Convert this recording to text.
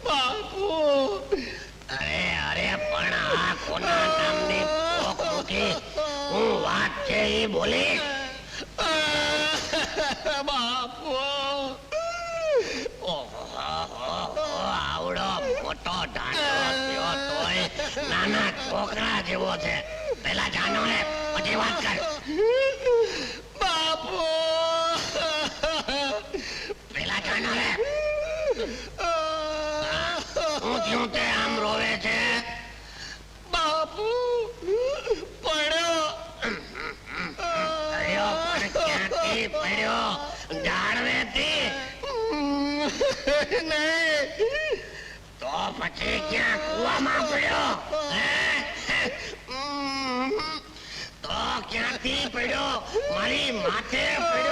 બાપુ અરે અરે પણ આ કોના નામની પોક મૂકી? હું વાત છે એ બોલીશ. બાપુ આવડો મોટો ઢાંચો થયો તોય નાના છોકરા જેવો છે. પેલા જાનો ને પછી વાત કર. બાપુ પેલા જાનો ને હું થયું તે આમ રોવે છે? બાપુ પડ્યો. પડ્યો પણ ક્યાંથી પડ્યો? જાળવેથી? નહીં તો પછી ક્યાં કૂવામાં પડ્યો? તો ક્યાંથી પડ્યો? મારી માથે પડ્યો?